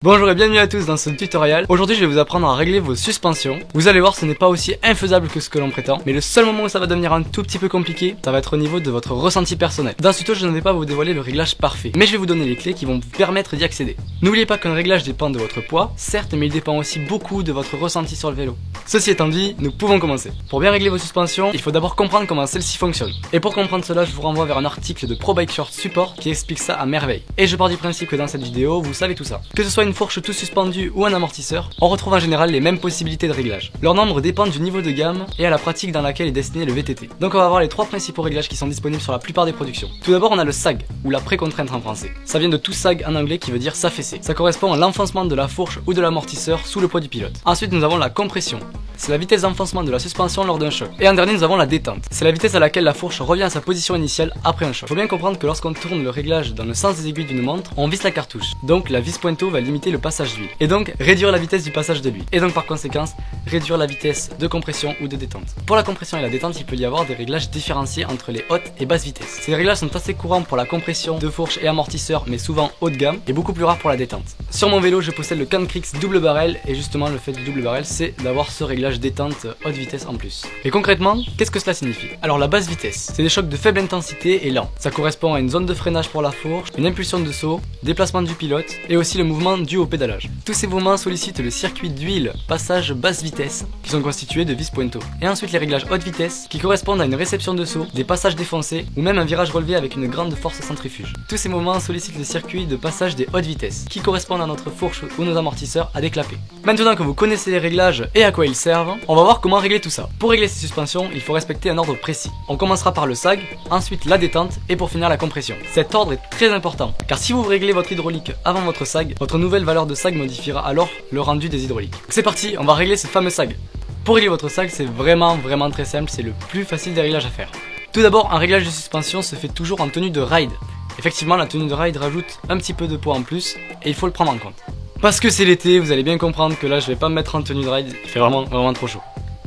Bonjour et bienvenue à tous dans ce tutoriel. Aujourd'hui je vais vous apprendre à régler vos suspensions. Vous allez voir, ce n'est pas aussi infaisable que ce que l'on prétend, mais le seul moment où ça va devenir un tout petit peu compliqué, ça va être au niveau de votre ressenti personnel. Dans ce tuto je ne vais pas vous dévoiler le réglage parfait, mais je vais vous donner les clés qui vont vous permettre d'y accéder. N'oubliez pas qu'un réglage dépend de votre poids, certes, mais il dépend aussi beaucoup de votre ressenti sur le vélo. Ceci étant dit, nous pouvons commencer. Pour bien régler vos suspensions, il faut d'abord comprendre comment celle-ci fonctionne. Et pour comprendre cela, je vous renvoie vers un article de Pro Bike Short Support qui explique ça à merveille. Et je pars du principe que dans cette vidéo, vous savez tout ça. Que ce soit une fourche tout suspendue ou un amortisseur, on retrouve en général les mêmes possibilités de réglage. Leur nombre dépend du niveau de gamme et à la pratique dans laquelle est destiné le VTT. Donc on va voir les trois principaux réglages qui sont disponibles sur la plupart des productions. Tout d'abord on a le sag, ou la pré-contrainte en français. Ça vient de to sag en anglais qui veut dire s'affaisser. Ça correspond à l'enfoncement de la fourche ou de l'amortisseur sous le poids du pilote. Ensuite nous avons la compression. C'est la vitesse d'enfoncement de la suspension lors d'un choc. Et en dernier nous avons la détente. C'est la vitesse à laquelle la fourche revient à sa position initiale après un choc. Faut bien comprendre que lorsqu'on tourne le réglage dans le sens des aiguilles d'une montre, on visse la cartouche. Donc la vis pointeau va limiter le passage d'huile. Et donc réduire la vitesse du passage de l'huile. Et donc par conséquence, réduire la vitesse de compression ou de détente. Pour la compression et la détente, il peut y avoir des réglages différenciés entre les hautes et basses vitesses. Ces réglages sont assez courants pour la compression de fourche et amortisseur, mais souvent haut de gamme, et beaucoup plus rares pour la détente. Sur mon vélo, je possède le Cancrix double barrel, et justement le fait du double barrel, c'est d'avoir ce réglage détente haute vitesse en plus. Et concrètement, qu'est-ce que cela signifie? Alors la basse vitesse, c'est des chocs de faible intensité et lents. Ça correspond à une zone de freinage pour la fourche, une impulsion de saut, déplacement du pilote, et aussi le mouvement dû au pédalage. Tous ces mouvements sollicitent le circuit d'huile passage basse vitesse, qui sont constitués de vis pointeau. Et ensuite les réglages haute vitesse, qui correspondent à une réception de saut, des passages défoncés, ou même un virage relevé avec une grande force centrifuge. Tous ces mouvements sollicitent le circuit de passage des hautes vitesses, qui correspondent à notre fourche ou nos amortisseurs à déclaper. Maintenant que vous connaissez les réglages et à quoi ils servent, on va voir comment régler tout ça. Pour régler ces suspensions, il faut respecter un ordre précis. On commencera par le sag, ensuite la détente et pour finir la compression. Cet ordre est très important, car si vous réglez votre hydraulique avant votre sag, votre nouvelle valeur de sag modifiera alors le rendu des hydrauliques. C'est parti, on va régler ce fameux sag. Pour régler votre sag, c'est vraiment très simple, c'est le plus facile des réglages à faire. Tout d'abord, un réglage de suspension se fait toujours en tenue de ride. Effectivement, la tenue de ride rajoute un petit peu de poids en plus et il faut le prendre en compte. Parce que c'est l'été, vous allez bien comprendre que là je vais pas me mettre en tenue de ride, il fait vraiment trop chaud.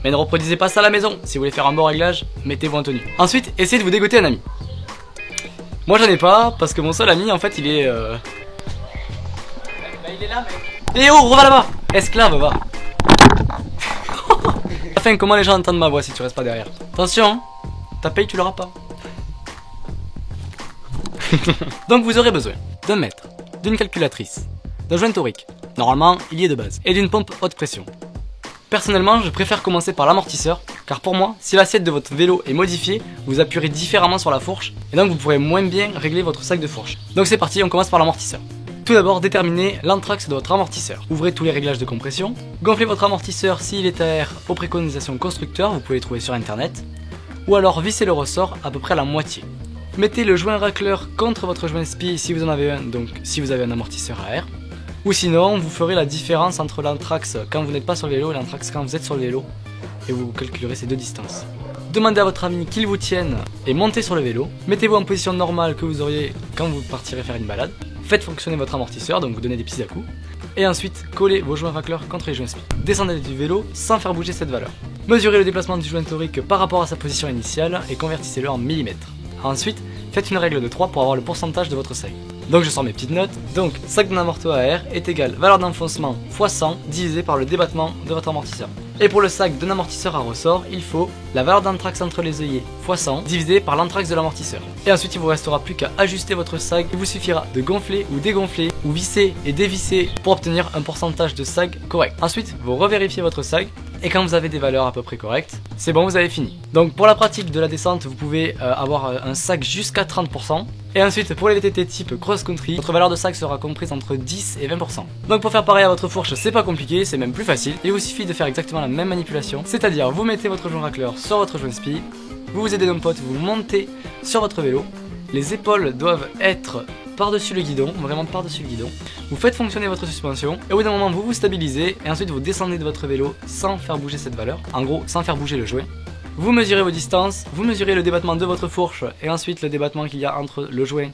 Mais ne reproduisez pas ça à la maison, si vous voulez faire un bon réglage, mettez-vous en tenue. Ensuite, essayez de vous dégoter un ami. Moi j'en ai pas, parce que mon seul ami en fait il est Bah il est là mec. Eh oh, reviens là-bas. Esclave, va. Enfin, comment les gens entendent ma voix si tu restes pas derrière? Attention, hein, ta paye tu l'auras pas. Donc vous aurez besoin d'un mètre, d'une calculatrice, d'un joint torique, normalement il y est de base, et d'une pompe haute pression. Personnellement, je préfère commencer par l'amortisseur, car pour moi, si l'assiette de votre vélo est modifiée, vous appuierez différemment sur la fourche, et donc vous pourrez moins bien régler votre sac de fourche. Donc c'est parti, on commence par l'amortisseur. Tout d'abord, déterminez l'anthrax de votre amortisseur. Ouvrez tous les réglages de compression, gonflez votre amortisseur s'il est à air aux préconisations constructeurs, vous pouvez les trouver sur internet, ou alors vissez le ressort à peu près à la moitié. Mettez le joint racleur contre votre joint spi si vous en avez un, donc si vous avez un amortisseur à air. Ou sinon, vous ferez la différence entre l'anthrax quand vous n'êtes pas sur le vélo et l'anthrax quand vous êtes sur le vélo. Et vous calculerez ces deux distances. Demandez à votre ami qu'il vous tienne et montez sur le vélo. Mettez-vous en position normale que vous auriez quand vous partirez faire une balade. Faites fonctionner votre amortisseur, donc vous donnez des petits à-coups. Et ensuite, collez vos joints racleurs contre les joints spi. Descendez du vélo sans faire bouger cette valeur. Mesurez le déplacement du joint torique par rapport à sa position initiale et convertissez-le en millimètres. Ensuite, faites une règle de 3 pour avoir le pourcentage de votre sag. Donc je sors mes petites notes. Donc, sag d'un amorto à air est égal valeur d'enfoncement x 100 divisé par le débattement de votre amortisseur. Et pour le sag d'un amortisseur à ressort, il faut la valeur d'anthrax entre les œillets x 100 divisé par l'anthrax de l'amortisseur. Et ensuite, il vous restera plus qu'à ajuster votre sag. Il vous suffira de gonfler ou dégonfler ou visser et dévisser pour obtenir un pourcentage de sag correct. Ensuite, vous revérifiez votre sag. Et quand vous avez des valeurs à peu près correctes, c'est bon, vous avez fini. Donc pour la pratique de la descente, vous pouvez avoir un sag jusqu'à 30%. Et ensuite, pour les VTT type cross-country, votre valeur de sag sera comprise entre 10 et 20%. Donc pour faire pareil à votre fourche, c'est pas compliqué, c'est même plus facile. Il vous suffit de faire exactement la même manipulation. C'est-à-dire, vous mettez votre joint racleur sur votre joint spi, vous vous aidez d'un pote, vous montez sur votre vélo. Les épaules doivent être par-dessus le guidon, vraiment par-dessus le guidon. Vous faites fonctionner votre suspension et au bout d'un moment vous vous stabilisez et ensuite vous descendez de votre vélo sans faire bouger cette valeur, en gros sans faire bouger le joint. Vous mesurez vos distances, vous mesurez le débattement de votre fourche et ensuite le débattement qu'il y a entre le joint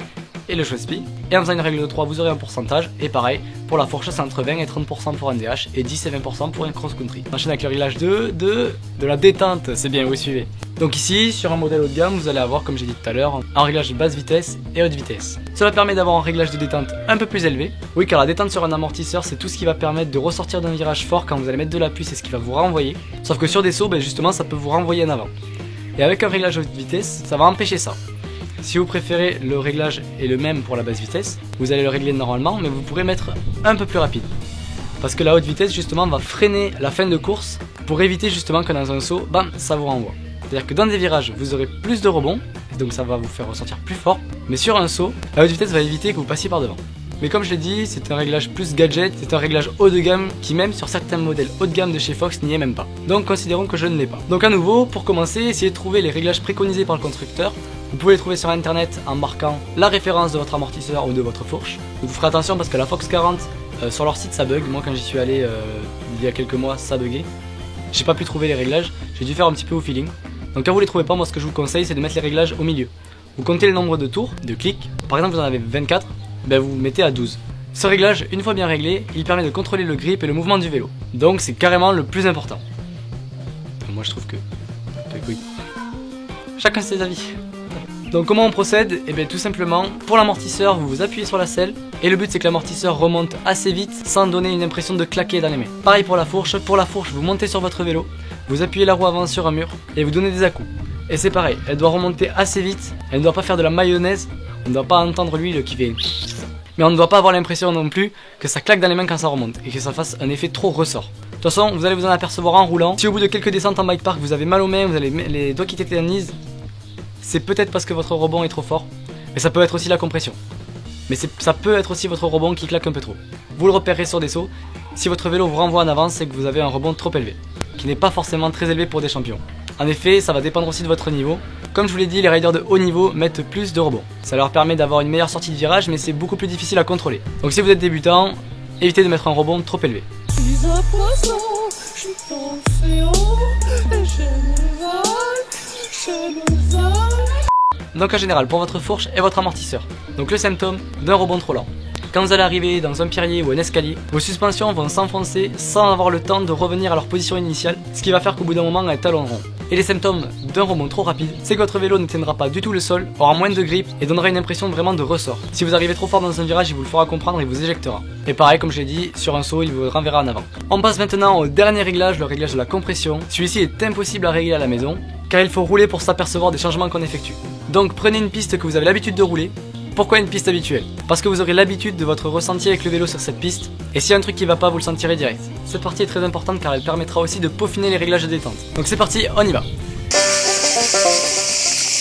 et le chevesse-plie. Et en faisant une règle de 3, vous aurez un pourcentage. Et pareil, pour la fourche, c'est entre 20 et 30% pour un DH et 10 et 20% pour un cross-country. On enchaîne avec le réglage de la détente, c'est bien, vous suivez. Donc ici, sur un modèle haut de gamme, vous allez avoir, comme j'ai dit tout à l'heure, un réglage de basse vitesse et haute vitesse. Cela permet d'avoir un réglage de détente un peu plus élevé. Oui, car la détente sur un amortisseur, c'est tout ce qui va permettre de ressortir d'un virage fort quand vous allez mettre de l'appui, c'est ce qui va vous renvoyer. Sauf que sur des sauts, justement, ça peut vous renvoyer en avant. Et avec un réglage haute vitesse, ça va empêcher ça. Si vous préférez, le réglage est le même pour la basse vitesse, vous allez le régler normalement, mais vous pourrez mettre un peu plus rapide. Parce que la haute vitesse, justement, va freiner la fin de course pour éviter justement que dans un saut, bam, ça vous renvoie. C'est-à-dire que dans des virages, vous aurez plus de rebonds, donc ça va vous faire ressortir plus fort. Mais sur un saut, la haute vitesse va éviter que vous passiez par devant. Mais comme je l'ai dit, c'est un réglage plus gadget, c'est un réglage haut de gamme qui même sur certains modèles haut de gamme de chez Fox n'y est même pas. Donc considérons que je ne l'ai pas. Donc à nouveau, pour commencer, essayez de trouver les réglages préconisés par le constructeur. Vous pouvez les trouver sur internet en marquant la référence de votre amortisseur ou de votre fourche. Donc vous ferez attention parce que la Fox 40, sur leur site ça bug. Moi quand j'y suis allé il y a quelques mois, ça buguait. J'ai pas pu trouver les réglages, j'ai dû faire un petit peu au feeling. Donc quand vous les trouvez pas, moi ce que je vous conseille c'est de mettre les réglages au milieu. Vous comptez le nombre de tours, de clics. Par exemple vous en avez 24, ben vous mettez à 12. Ce réglage, une fois bien réglé, il permet de contrôler le grip et le mouvement du vélo. Donc c'est carrément le plus important. Moi je trouve que oui. Chacun ses avis. Donc comment on procède? Et bien tout simplement, pour l'amortisseur, vous vous appuyez sur la selle et le but c'est que l'amortisseur remonte assez vite sans donner une impression de claquer dans les mains. Pareil pour la fourche, vous montez sur votre vélo, vous appuyez la roue avant sur un mur et vous donnez des à-coups. Et c'est pareil, elle doit remonter assez vite, elle ne doit pas faire de la mayonnaise, on ne doit pas entendre l'huile qui fait... Mais on ne doit pas avoir l'impression non plus que ça claque dans les mains quand ça remonte et que ça fasse un effet trop ressort. De toute façon, vous allez vous en apercevoir en roulant. Si au bout de quelques descentes en bike park vous avez mal aux mains, vous avez les doigts qui tétanisent, c'est peut-être parce que votre rebond est trop fort, mais ça peut être aussi la compression. Mais ça peut être aussi votre rebond qui claque un peu trop. Vous le repérez sur des sauts, si votre vélo vous renvoie en avant, c'est que vous avez un rebond trop élevé, qui n'est pas forcément très élevé pour des champions. En effet, ça va dépendre aussi de votre niveau. Comme je vous l'ai dit, les riders de haut niveau mettent plus de rebonds. Ça leur permet d'avoir une meilleure sortie de virage, mais c'est beaucoup plus difficile à contrôler. Donc si vous êtes débutant, évitez de mettre un rebond trop élevé. Je suis un poisson, je suis dans l'océan, et je me Donc en général, pour votre fourche et votre amortisseur, donc le symptôme d'un rebond trop lent. Quand vous allez arriver dans un pierrier ou un escalier, vos suspensions vont s'enfoncer sans avoir le temps de revenir à leur position initiale, ce qui va faire qu'au bout d'un moment, elles talonneront. Et les symptômes d'un rebond trop rapide, c'est que votre vélo ne tiendra pas du tout le sol, aura moins de grip et donnera une impression vraiment de ressort. Si vous arrivez trop fort dans un virage, il vous le fera comprendre et vous éjectera. Et pareil, comme je l'ai dit, sur un saut, il vous renverra en avant. On passe maintenant au dernier réglage, le réglage de la compression. Celui-ci est impossible à régler à la maison, car il faut rouler pour s'apercevoir des changements qu'on effectue. Donc prenez une piste que vous avez l'habitude de rouler. Pourquoi une piste habituelle? Parce que vous aurez l'habitude de votre ressenti avec le vélo sur cette piste, et s'il y a un truc qui va pas, vous le sentirez direct. Cette partie est très importante car elle permettra aussi de peaufiner les réglages de détente. Donc c'est parti, on y va.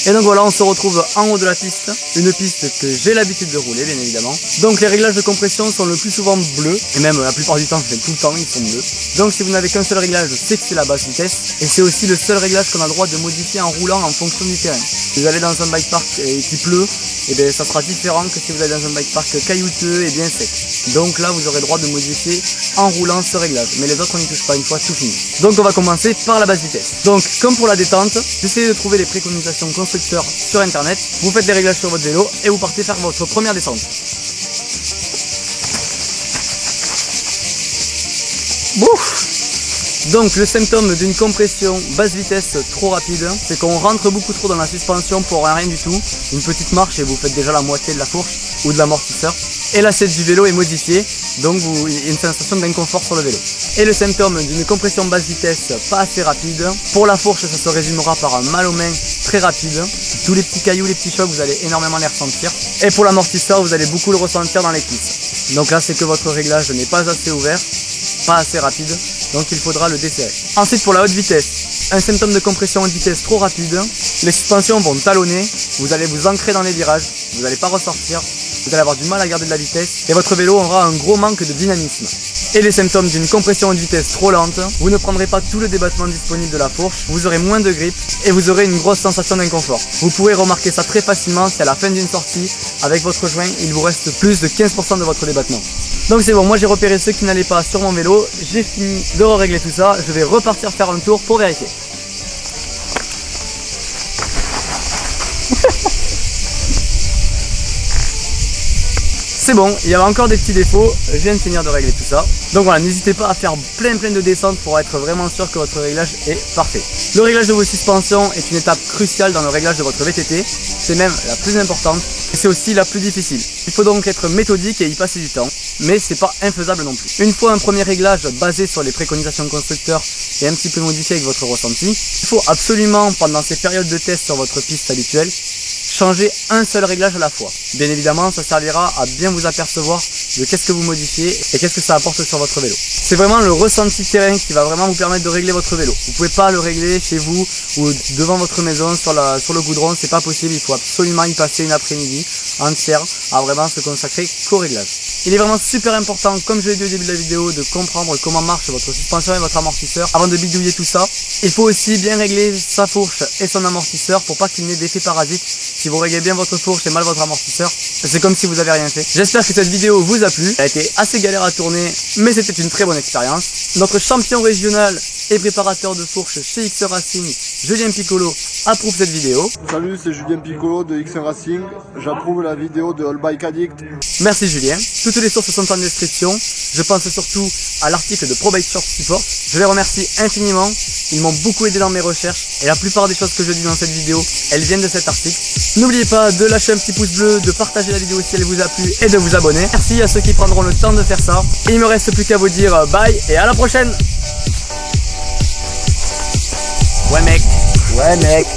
Et donc voilà, on se retrouve en haut de la piste, une piste que j'ai l'habitude de rouler bien évidemment. Donc les réglages de compression sont le plus souvent bleus, et même la plupart du temps, tout le temps ils sont bleus. Donc si vous n'avez qu'un seul réglage, c'est que c'est la basse vitesse, et c'est aussi le seul réglage qu'on a le droit de modifier en roulant en fonction du terrain. Si vous allez dans un bike park et qu'il pleut, et bien ça sera différent que si vous allez dans un bike park caillouteux et bien sec. Donc là vous aurez le droit de modifier en roulant ce réglage, mais les autres on n'y touche pas une fois tout fini. Donc on va commencer par la basse vitesse. Donc comme pour la détente, essayez de trouver les préconisations constructeurs sur internet, vous faites des réglages sur votre vélo et vous partez faire votre première descente. Bouf! Donc le symptôme d'une compression basse vitesse trop rapide, c'est qu'on rentre beaucoup trop dans la suspension pour rien du tout. Une petite marche et vous faites déjà la moitié de la fourche ou de l'amortisseur. Et l'assiette du vélo est modifiée, donc il y a une sensation d'inconfort sur le vélo. Et le symptôme d'une compression basse vitesse pas assez rapide, pour la fourche ça se résumera par un mal aux mains très rapide. Tous les petits cailloux, les petits chocs, vous allez énormément les ressentir. Et pour l'amortisseur, vous allez beaucoup le ressentir dans les cuisses. Donc là c'est que votre réglage n'est pas assez ouvert, pas assez rapide, donc il faudra le desserrer. Ensuite pour la haute vitesse, un symptôme de compression haute vitesse trop rapide, les suspensions vont talonner, vous allez vous ancrer dans les virages, vous n'allez pas ressortir, vous allez avoir du mal à garder de la vitesse et votre vélo aura un gros manque de dynamisme. Et les symptômes d'une compression haute vitesse trop lente, vous ne prendrez pas tout le débattement disponible de la fourche, vous aurez moins de grip et vous aurez une grosse sensation d'inconfort. Vous pourrez remarquer ça très facilement si à la fin d'une sortie, avec votre joint, il vous reste plus de 15% de votre débattement. Donc c'est bon, moi j'ai repéré ceux qui n'allaient pas sur mon vélo, j'ai fini de régler tout ça, je vais repartir faire un tour pour vérifier. C'est bon, il y avait encore des petits défauts, je viens de finir de régler tout ça. Donc voilà, n'hésitez pas à faire plein de descentes pour être vraiment sûr que votre réglage est parfait. Le réglage de vos suspensions est une étape cruciale dans le réglage de votre VTT. C'est même la plus importante et c'est aussi la plus difficile. Il faut donc être méthodique et y passer du temps, mais c'est pas infaisable non plus. Une fois un premier réglage basé sur les préconisations constructeurs et un petit peu modifié avec votre ressenti, il faut absolument, pendant ces périodes de test sur votre piste habituelle, changer un seul réglage à la fois. Bien évidemment, ça servira à bien vous apercevoir de qu'est-ce que vous modifiez et qu'est-ce que ça apporte sur votre vélo. C'est vraiment le ressenti terrain qui va vraiment vous permettre de régler votre vélo. Vous pouvez pas le régler chez vous ou devant votre maison sur le goudron, c'est pas possible. Il faut absolument y passer une après-midi entière à vraiment se consacrer qu'au réglage. Il est vraiment super important, comme je l'ai dit au début de la vidéo, de comprendre comment marche votre suspension et votre amortisseur avant de bidouiller tout ça. Il faut aussi bien régler sa fourche et son amortisseur pour pas qu'il n'ait d'effet parasite. Si vous réglez bien votre fourche et mal votre amortisseur, c'est comme si vous avez rien fait. J'espère que cette vidéo vous a plu. Elle a été assez galère à tourner, mais c'était une très bonne expérience. Notre champion régional et préparateur de fourche chez X1 Racing, Julien Piccolo, approuve cette vidéo. Salut, c'est Julien Piccolo de X1 Racing. J'approuve la vidéo de All Bike Addict. Merci Julien. Toutes les sources sont en description. Je pense surtout à l'article de Pro Bike Shop Support. Je les remercie infiniment. Ils m'ont beaucoup aidé dans mes recherches et la plupart des choses que je dis dans cette vidéo, elles viennent de cet article. N'oubliez pas de lâcher un petit pouce bleu, de partager la vidéo si elle vous a plu et de vous abonner. Merci à ceux qui prendront le temps de faire ça. Et il me reste plus qu'à vous dire bye et à la prochaine. Ouais mec.